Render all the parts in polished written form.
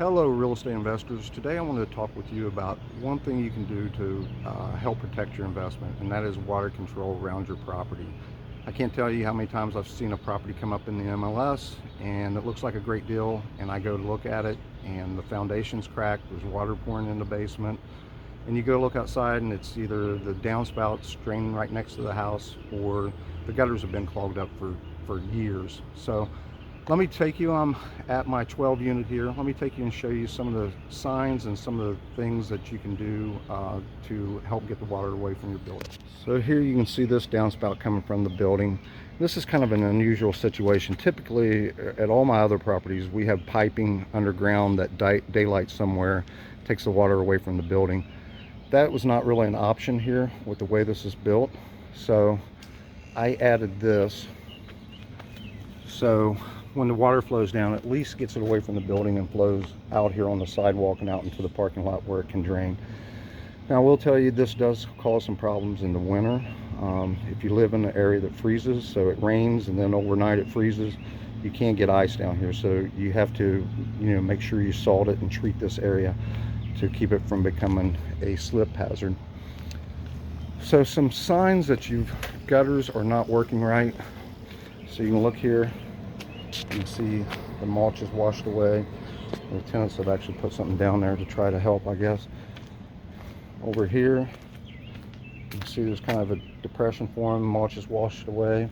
Hello real estate investors. Today I wanted to talk with you about one thing you can do to help protect your investment, and that is water control around your property. I can't tell you how many times I've seen a property come up in the MLS and it looks like a great deal, and I go to look at it and the foundation's cracked, there's water pouring in the basement, and you go look outside and it's either the downspouts draining right next to the house or the gutters have been clogged up for years. So let me take you, I'm at my 12 unit here. Let me take you and show you some of the signs and some of the things that you can do to help get the water away from your building. So here you can see this downspout coming from the building. This is kind of an unusual situation. Typically at all my other properties, we have piping underground that daylights somewhere, takes the water away from the building. That was not really an option here with the way this is built. So I added this. So when the water flows down, at least gets it away from the building and flows out here on the sidewalk and out into the parking lot where it can drain. Now I will tell you, this does cause some problems in the winter. If you live in an area that freezes, so it rains and then overnight it freezes, you can't get ice down here. So you have to, make sure you salt it and treat this area to keep it from becoming a slip hazard. So some signs that your gutters are not working right. So you can look here. You can see the mulch is washed away. The tenants have actually put something down there to try to help, I guess. Over here, you can see there's kind of a depression formed. Mulch is washed away.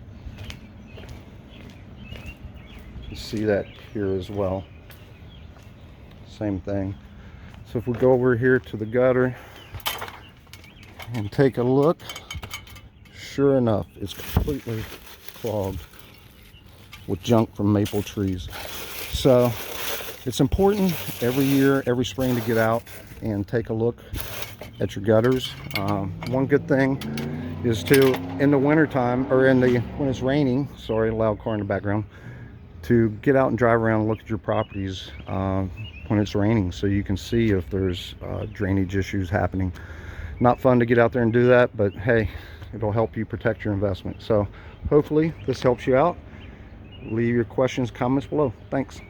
You see that here as well. Same thing. So if we go over here to the gutter and take a look, sure enough, it's completely clogged with junk from maple trees. So it's important every year, every spring, to get out and take a look at your gutters. One good thing is to, in the winter time, or when it's raining, sorry, loud car in the background, to get out and drive around and look at your properties when it's raining, so you can see if there's drainage issues happening. Not fun to get out there and do that, but hey, it'll help you protect your investment. So hopefully this helps you out. Leave your questions, comments below. Thanks.